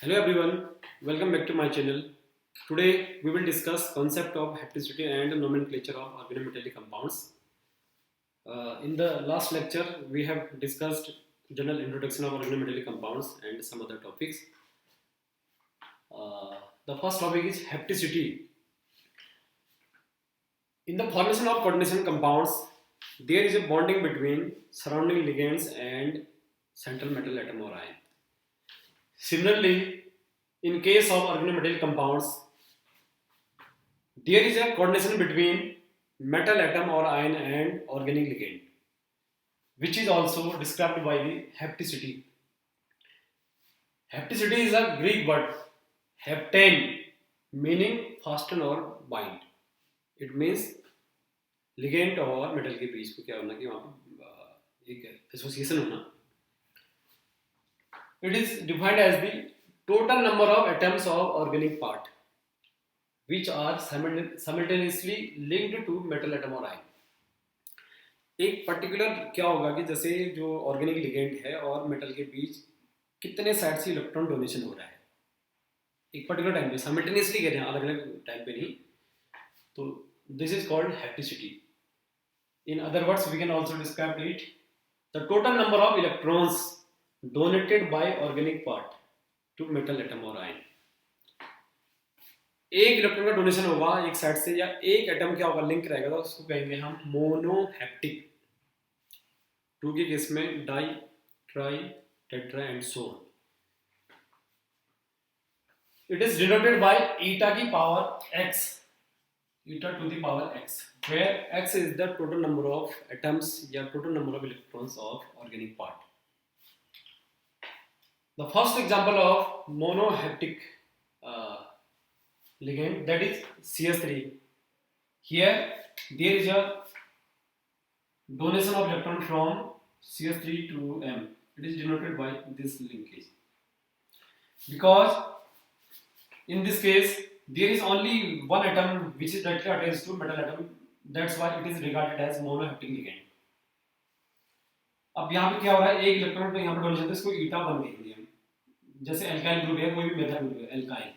Hello everyone, welcome back to my channel. Today we will discuss concept of hapticity and nomenclature of organometallic compounds. In the last lecture we have discussed general introduction of organometallic compounds and some other topics. The first topic is hapticity. In the formation of coordination compounds, there is a bonding between surrounding ligands and central metal atom or ion. Similarly, in case of organometallic compounds, there is a coordination between metal atom or ion and organic ligand, which is also described by the hapticity. Hapticity is a Greek word, haptein, meaning fasten or bind. It means ligand और metal के बीच को क्या होना कि वहाँ पे एक association होना. It is defined as the total number of atoms of organic part which are simultaneously linked to metal atom or ion. एक पर्टिकुलर क्या होगा कि जैसे जो ऑर्गेनिक लिगेंड है और मेटल के बीच कितने साइड से इलेक्ट्रॉन डोनेशन हो रहा है एक पर्टिकुलर टाइम पे साइमल्टेनियसली कह रहे हैं अलग अलग टाइम पे नहीं तो this is called hapticity in other words we can also describe it the total number of electrons donated by organic part to metal atom और आयन एक इलेक्ट्रॉन का डोनेशन होगा एक साइड से या एक एटम क्या होगा लिंक रहेगा तो उसको कहेंगे हम मोनोहैप्टिक टू के केस में di tri tetra and so on it is denoted by ईटा की power x eta to the power x where x is the total number of atoms या total number of electrons of organic part. The first example of monohaptic ligand that is CS3. Here there is a donation of electron from CS3 to M. It is denoted by this linkage. Because in this case there is only one atom which is directly attached to metal atom. That's why it is regarded as monohaptic ligand. अब यहाँ पे क्या हो रहा है एक electron पे यहाँ पे डोनेशन इसको ईटा बन गई है जैसे एल्काइल ग्रुप है कोई भी मेथल ग्रुप है alkyl.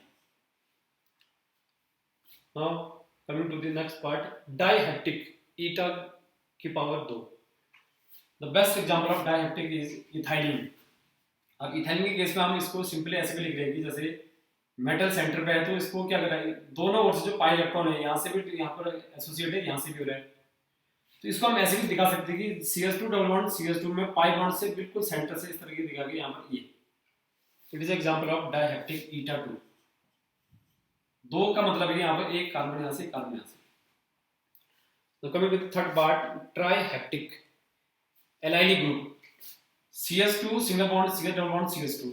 Now coming to the next part dihaptic ईटा की power 2. The best example of dihaptic is ethylene. अब इथाइलिन के केस में हम इसको सिंपली ऐसे भी लिख रहे हैं कि जैसे मेटल सेंटर पे है तो इसको क्या करेंगे दोनों ओर से जो पाई इलेक्ट्रॉन है यहाँ से भी यहाँ पर एसोसिएट है यहाँ से भी हो रहा है तो इसको हम ऐसे भी दिखा सकते हैं कि CS2 डबल बॉन्ड CS2 में पाई बॉन्ड से बिल्कुल सेंटर से इस तरह की दिखा के यहाँ पर ये इट इज एग्जांपल ऑफ डाइहैप्टिक ईटा 2. दो का मतलब है कि यहाँ पर एक कार्बन यहाँ से कार्बन यहाँ से. तो coming to the third part trihaptic allyl group CS2 single bond CS double bond CS2.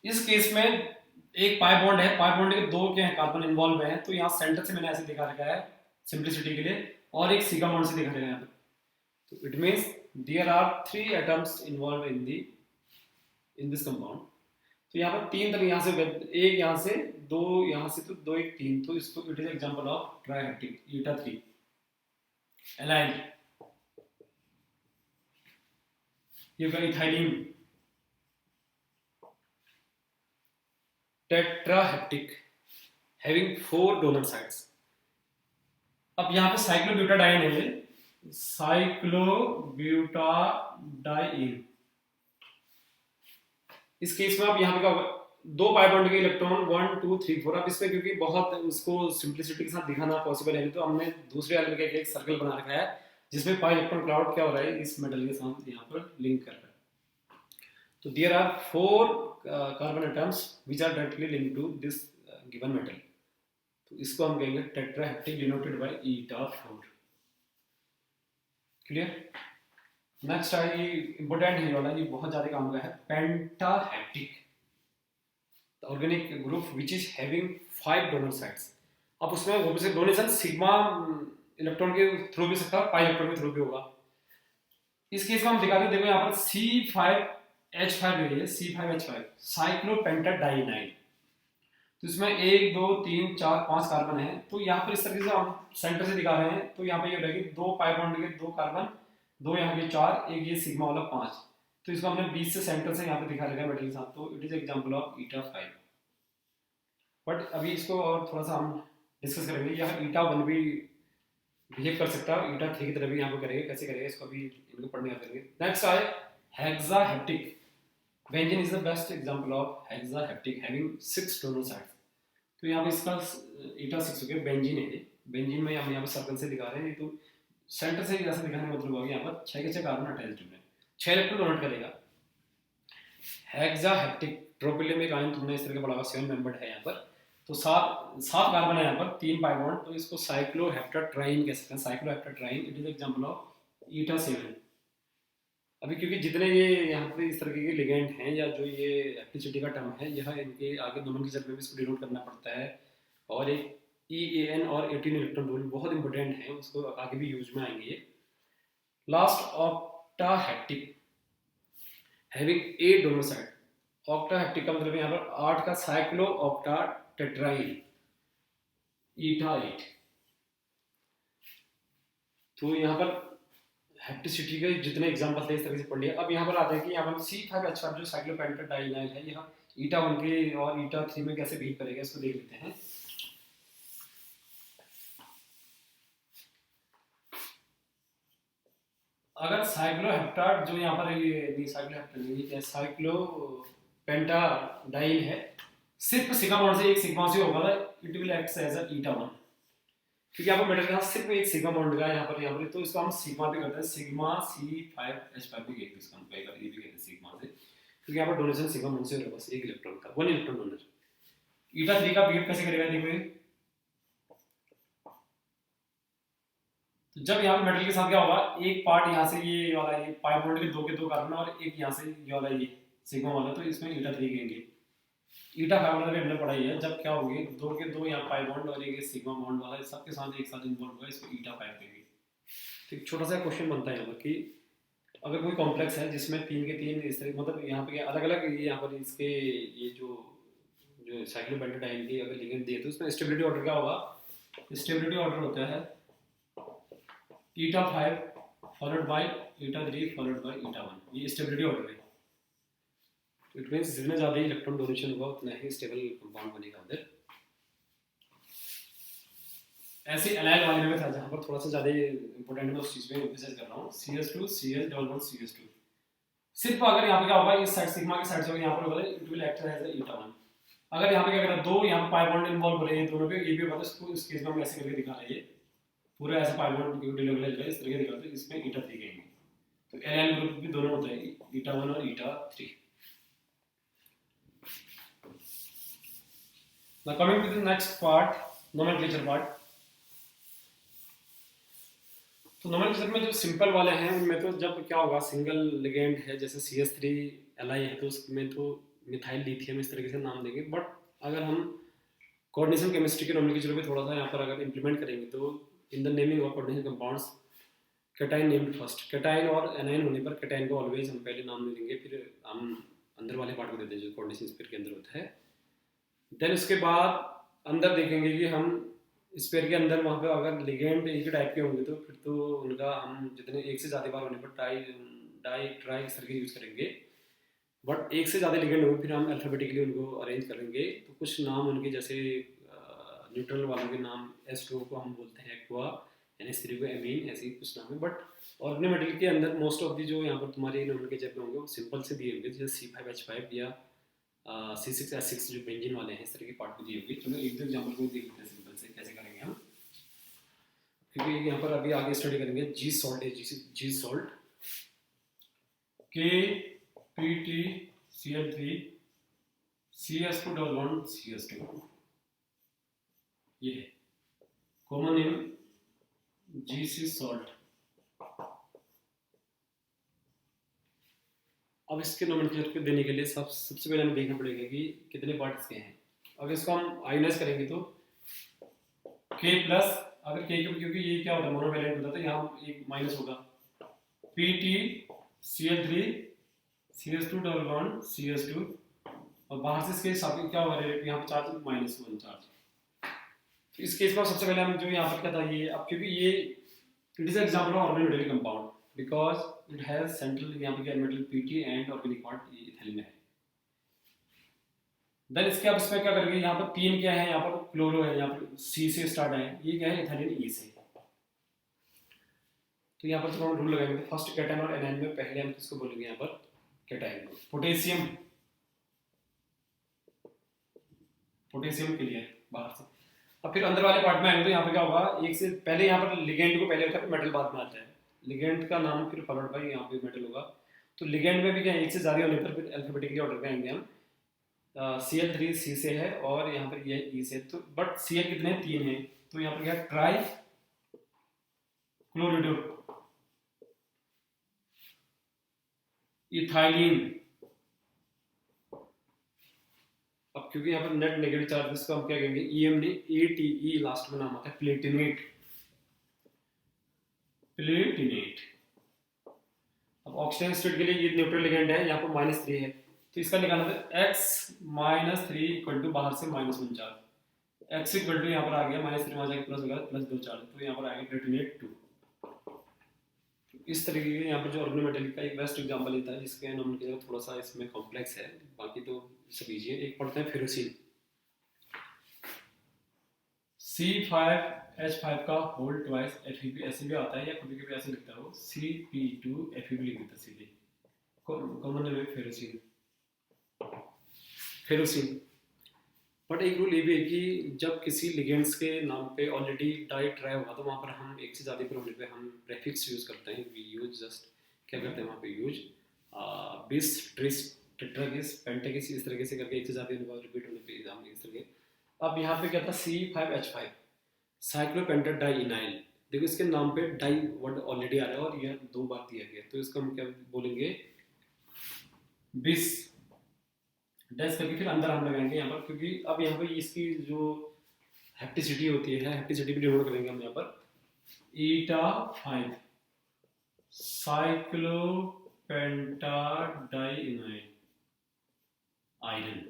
इस केस में एक पाई बॉन्ड है पाई बॉन्ड के दो के कार्बन इन्वॉल्व हैं तो यहाँ सेंटर से मैंने ऐसे दिखा रखा है सिंपलिसिटी के लिए और एक सिग्मा बॉन्ड से दिखा रखा है यहाँ पे तो it means there are 3 atoms involve in this compound. तो यहाँ पर तीन तरह यहाँ से एक यहाँ से दो यहाँ से तो दो एक तीन तो इसको it is example of trihaptic eta 3 allyl. ये ethylene tetrahaptic having 4 donor sides. अब यहाँ पे साइक्लोब्यूटाडाइन है साइक्लोब्यूटाडाइन. इस केस में अब यहाँ पे क्या होगा दो पाई बॉन्ड के इलेक्ट्रॉन 1 2 3 4. अब इसमें क्योंकि बहुत उसको सिंप्लिसिटी के साथ दिखाना पॉसिबल है तो हमने दूसरे वाले में एक सर्कल बना रखा है जिसमें पाई इलेक्ट्रॉन क्लाउड क्या हो रहा है इस मेटल के साथ यहाँ पर लिंक कर रहा है. So there are 4 carbon atoms which are directly linked to this given metal. तो इसको हम कहेंगे tetrahaptic denoted by eta 4. Clear? Next है ये important है वाला ये बहुत ज़्यादा काम का है pentahaptic. The organic group which is having 5 donor sides. अब उसमें वो भी से डोनेशन सिग्मा इलेक्ट्रॉन के थ्रू भी सकता है पाई इलेक्ट्रॉन के थ्रू भी होगा. इस केस में हम दिखाते हैं देखो यहाँ पर C5H5 है C5H5 साइक्लोपेंटाडाइनाइन. तो इसमें 1 2 3 4 5 कार्बन है तो यहाँ पर इस तरीके से हम सेंटर से दिखा रहे हैं तो यहाँ पे ये रहेगी 2 पाई बॉन्ड के 2 कार्बन 2 यहाँ के 4 एक ये सिग्मा वाला 5 तो इसको हमने 20 से सेंटर से यहाँ पे दिखा रखा है मेटल के साथ, तो it is example of eta 5। But अभी इसको और थोड़ा सा हम डिस्कस करेंगे। यहाँ ईटा 1 भी बिहेव कर सकता है, ईटा 3 की तरह भी यहाँ पे करेगा, कैसे करेगा इसको अभी इनको पढ़ने करेंगे। नेक्स्ट आए hexahaptic. Benzene is the best example of hexahaptic having 6 donor sides. तो यहाँ पे इसका ईटा 6 हो गया, बेंजीन है। बेंजीन में हम यहाँ पे सर्कल से दिखा रहे हैं, तो सेंटर से जैसे दिखाने का मतलब होगा यहाँ पर 6 के 6 कार्बन अटैच्ड है, 6 इलेक्ट्रॉन डोनेट करेगा। हेक्साहेप्टिक ट्रोपिलियम एक आयन तुमने इस तरह का पढ़ा, 7 मेंबर्ड है यहाँ पर, तो 7 कार्बन है यहाँ पर, 3 पाई बॉन्ड, तो इसको साइक्लोहेप्टाट्राइन कह सकते हैं, cycloheptatriene. It is example of eta 7। अभी क्योंकि जितने ये यहाँ पे इस तरह के लिगेंड हैं या जो ये एप्लिसिटी का टर्म है, यह इनके आगे नोमेनक्लेचर में भी इसको डिनोट करना पड़ता है, और एक EAN और 18 इलेक्ट्रॉन रूल बहुत इंपॉर्टेंट है, उसको आगे भी यूज में आएंगे ये। Last octahaptic having 8 donor side. Octahaptic का मतलब यहाँ पर 8 का साइक्लो ऑक्टाटेट्राइन, ईटा 8। तो यहाँ पर हेप्टिसिटी के जितने एग्जांपल थे इस तरह से पढ़ लिया। अब यहाँ पर आते हैं कि यहाँ पर C5H5 जो साइक्लोपेंटाडाइल है, यह ईटा 1 के और ईटा 3 में कैसे बिहेव करेगा, इसको देख लेते हैं। अगर साइक्लोहेप्टाड जो यहाँ पर ये साइक्लोहेप्टाड साइक्लोपेंटाडाइल है, सिर्फ सिग्मा बॉन्ड से एक सिग्मा से होगा, it will act as a eta 1, क्योंकि यहाँ पर मेटल के साथ सिर्फ एक सिग्मा बॉन्ड का यहाँ पर, तो इसको हम सिग्मा भी करते हैं, सिग्मा C5H5 भी कहते हैं, इसका हम ये भी कहते हैं सिग्मा से, क्योंकि यहाँ पर डोनेशन सिग्मा बॉन्ड से हो रहा है, बस एक इलेक्ट्रॉन का, 1 इलेक्ट्रॉन डोनर। ईटा 3 का बिहेव कैसे करेगा देखो। तो जब यहाँ पे मेटल के साथ क्या होगा, एक पार्ट यहाँ से ये वाला, ये पाई बॉन्ड के दो कार्बन और एक यहाँ से ये वाला, ये सिग्मा वाला, तो इसमें ईटा 3 कहेंगे। ईटा 5 वाला भी हमने पढ़ा ही है, जब क्या होगी, 2 के 2 यहाँ पाई बॉन्ड और एक सिग्मा बॉन्ड वाला, सबके साथ एक साथ इन्वॉल्व होगा, इसको ईटा 5 कहेंगे। तो एक छोटा सा क्वेश्चन बनता है यहाँ पर कि अगर कोई कॉम्प्लेक्स है जिसमें 3 के 3 इस तरह, मतलब यहाँ पे अलग अलग यहाँ पर इसके ये जो साइक्लोपेंटाडाइल की अगर लिगेंड दिए, तो इसमें स्टेबिलिटी ऑर्डर क्या होगा, स्टेबिलिटी ऑर्डर होता है ईटा 5 followed by eta 3 followed by ईटा 1, ये स्टेबिलिटी ऑर्डर है। इट मींस जितना ज़्यादा इलेक्ट्रॉन डोनेशन होगा उतना ही स्टेबल कंपाउंड बनेगा उधर। ऐसे एलाइल वाले में था जहाँ पर थोड़ा सा ज़्यादा इंपॉर्टेंट मैं उस चीज़ पे एम्फसाइज कर रहा हूँ, CH2 CH double bond CH2। सिर्फ अगर यहाँ पे क्या होगा, इस साइड सिग्मा के साइड से यहाँ पर होगा, इट विल एक्ट एज ईटा 1। अगर यहाँ पे क्या करें, 2 यहाँ पाई बॉन्ड इन्वॉल्व हो रहे हैं दोनों पे, ये भी होगा, तो इस केस में हम ऐसे करके दिखा रहे हैं, पूरा ऐसा पाई बॉन्ड डिलोगलाइज है इस तरीके दिखाते हैं, इसमें ईटा 3 कहेंगे। तो एलाइल ग्रुप भी दोनों होता है, ईटा 1 और ईटा 3। Now coming to the next part, nomenclature part। तो nomenclature में जो सिंपल वाले हैं उनमें तो जब क्या होगा, सिंगल लिगेंड है जैसे CH3 Li है, तो उसमें तो मिथाइल लिथियम इस तरीके से नाम देंगे। बट अगर हम कोऑर्डिनेशन केमिस्ट्री के नोमेनक्लेचर में थोड़ा सा यहाँ पर अगर इंप्लीमेंट करेंगे, तो in the naming of coordination compounds cation named first. Cation और एनाइन होने पर कैटाइन को ऑलवेज हम पहले नाम देंगे, फिर हम अंदर वाले पार्ट को देते हैं जो कोऑर्डिनेशन स्पेयर के अंदर होता है। देन उसके बाद अंदर देखेंगे कि हम स्पेयर के अंदर वहाँ पे अगर लिगेंड एक ही टाइप के होंगे, तो फिर तो उनका हम जितने एक से ज़्यादा बार होने पर डाई ट्राई इस तरह के यूज़ करेंगे। बट एक से ज़्यादा लिगेंड होंगे फिर हम अल्फ़ाबेटिकली उनको अरेंज करेंगे। तो कुछ नाम उनके जैसे न्यूट्रल वालों के नाम, H2 को हम बोलते हैं एक्वा, NH3 को एमीन, ऐसे ही कुछ नाम है। बट ऑर्गेनोमेटल के अंदर मोस्ट ऑफ दी जो यहाँ पर तुम्हारे नोमेनक्लेचर पे होंगे वो सिंपल से दिए होंगे, जैसे C5H5 या C6H6 जो बेंजीन वाले हैं इस तरह की पार्ट में दी होगी। चलो एक दो एग्जांपल को देख लेते हैं सिंपल से कैसे करेंगे हम, क्योंकि यहाँ पर अभी आगे स्टडी करेंगे। जी सॉल्ट है, जी salt KPtCl3 CH2 double bond CH2, ये है कॉमन नेम GC सॉल्ट। अब इसके नोमेनक्लेचर को देने के लिए सबसे पहले हमें देखना पड़ेगा कि कितने पार्ट इसके हैं। अगर इसको हम आयोनाइज करेंगे तो K प्लस, अगर K क्योंकि ये क्या होता है मोनोवैलेंट होता है, तो यहाँ एक माइनस होगा, PtCl3 CH2 double bond CH2, और बाहर से इसके साथ क्या होगा, यहाँ पर चार्ज -1 चार्ज। इस केस में सबसे पहले हम जो यहाँ पर क्या था ये, अब क्योंकि ये it is example of organometal compound, because it has central यहाँ पे क्या metal PT and organic part ethylene में है। देन इसके अब इसमें क्या करेंगे, यहाँ पर तीन क्या है, यहाँ पर क्लोरो है, यहाँ पर सी से स्टार्ट है, ये क्या है इथाइलिन ई से। तो यहाँ पर जो हम रूल लगाएंगे फर्स्ट कैटायन और एनायन में पहले हम किसको बोलेंगे, यहाँ पर कैटायन को। पोटेशियम, पोटेशियम क्लियर बाहर से। अब फिर अंदर वाले पार्ट में आएंगे तो यहाँ पे क्या होगा, एक से पहले यहाँ पर लिगेंड को पहले होता है, फिर मेटल बाद में आता है। लिगेंड का नाम फिर फॉलोड बाय यहाँ पे मेटल होगा। तो लिगेंड में भी क्या एक से ज्यादा होने पर फिर अल्फाबेटिकली ऑर्डर में आएंगे हम। Cl3 सी से है और यहाँ पर ये ई से। तो बट Cl कितने हैं, 3 है। तो यहाँ पर क्या ट्राई क्लोरिडो इथाइलिन। अब क्योंकि यहाँ पर नेट नेगेटिव चार्जेस को हम क्या कहेंगे, EMD लास्ट में नाम आता है, प्लेटिनेट, प्लेटिनेट। अब ऑक्सीजन स्टेट के लिए ये न्यूट्रल लिगेंड है, यहाँ पर -3 है, तो इसका निकालना था x-3 इक्वल टू बाहर से -1 चार्ज, x इक्वल टू यहाँ पर आ गया -3 वहाँ जाके प्लस हो गया +2 चार्ज, तो यहाँ पर आ गया प्लेटिनेट 2। इस तरीके के यहाँ पर जो ऑर्गेनोमेटेलिक का एक बेस्ट एग्जांपल लेता है, जिसके नाम की जगह थोड़ा सा इसमें कॉम्प्लेक्स है, बाकी तो सब इजी है। एक पढ़ते हैं फेरोसिन, C5H5 का होल ट्वाइस Fe ऐसे भी आता है, या कभी कभी ऐसे लिखता है वो Cp2 Fe भी लिख देता है सीधे, कॉमन नेम है फेरोसिन, फेरोसिन। बट एक रूल ये भी है कि जब किसी लिगेंड्स के नाम पे ऑलरेडी डाई ट्राई होगा तो वहाँ पर हम एक से ज़्यादा पर होने पे हम प्रेफिक्स यूज़ करते हैं। वी यूज जस्ट क्या करते हैं वहाँ पे यूज बिस, ट्रिस, टेट्रागिस, पेंटागिस, इस तरीके से करके एक से ज़्यादा रिपीट होने पे एग्जाम इस तरह के। अब यहाँ पे क्या था, C5H5 साइक्लोपेंटेट डाइइनाइल। देखो इसके नाम पे डाई वर्ड ऑलरेडी आ रहा है और यह 2 बार दिया गया, तो इसका हम क्या बोलेंगे, बिस डैश करके फिर अंदर हम लगाएंगे यहाँ पर, क्योंकि अब यहाँ पर इसकी जो हेप्टिसिटी होती है, हेप्टिसिटी भी डिनोट करेंगे हम यहाँ पर eta5 साइक्लोपेंटाडाइइनाइल आयरन।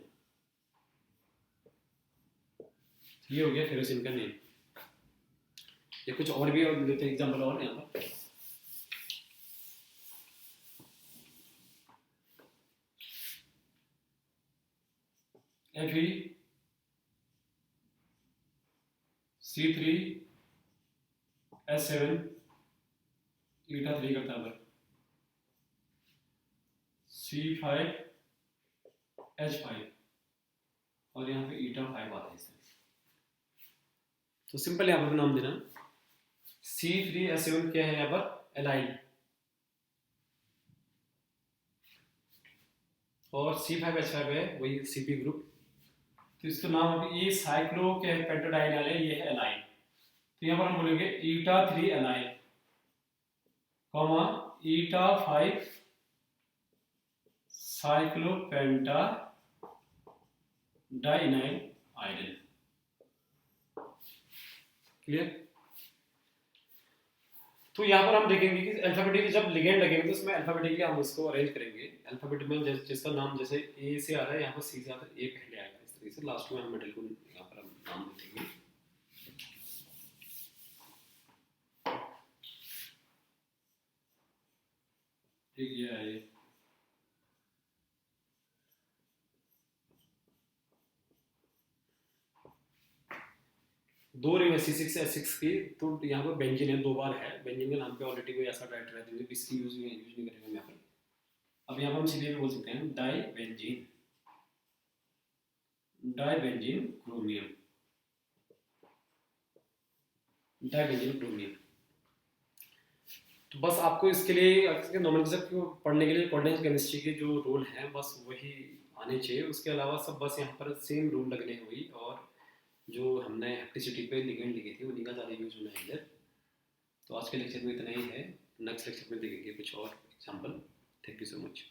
ये हो गया फेरोसिन का नेम। ये कुछ और भी और देते हैं एग्जांपल और यहाँ पर। Fe C3H7 eta3 करता है, C5H5 और यहाँ पे eta5 आता है इसमें। तो सिंपल यहाँ पर नाम देना, C3H7 क्या है यहाँ पर, एलाइल, और C5H5 है वही CP ग्रुप। तो इसका नाम अभी ये साइक्लो क्या है, पेंटाडाइनाइल है, ये है एलाइल। तो यहाँ पर हम बोलेंगे eta3 allyl, comma eta5 cyclopentadienyl iron. Clear. तो यहाँ पर हम देखेंगे कि अल्फाबेटिकली जब लिगेंड लगेंगे तो उसमें अल्फाबेटिकली हम इसको अरेंज करेंगे। अल्फाबेट में जिसका नाम जैसे ए से आ रहा है, यहाँ पर सी से आता है, ए पहले आएगा, इस तरीके से लास्ट में हम मेटल को यहाँ पर हम नाम देंगे। ठीक, ये है, ये 2 रिंग है C6H6 की। तो यहाँ पर बेंजीन है, 2 बार है, बेंजीन के नाम पे ऑलरेडी कोई ऐसा डाइट रहती है, इसकी यूज नहीं करेंगे यहाँ पर। अब यहाँ पर हम सीधे भी बोल सकते हैं डाई बेंजीन क्रोमियम, डाइबेंजीन क्रोमियम। तो बस आपको इसके लिए नोमेनक्लेचर को पढ़ने के लिए कोऑर्डिनेट केमिस्ट्री के जो रूल हैं बस वही आने चाहिए, उसके अलावा सब बस यहाँ पर सेम रूल लगने हुई। और जो हमने हेप्टिसिटी पे लिगेंड लिखी थी उन्हीं का ज़्यादा यूज होना है इधर। तो आज के लेक्चर में इतना ही है, नेक्स्ट लेक्चर में देखेंगे कुछ और example. Thank you so much.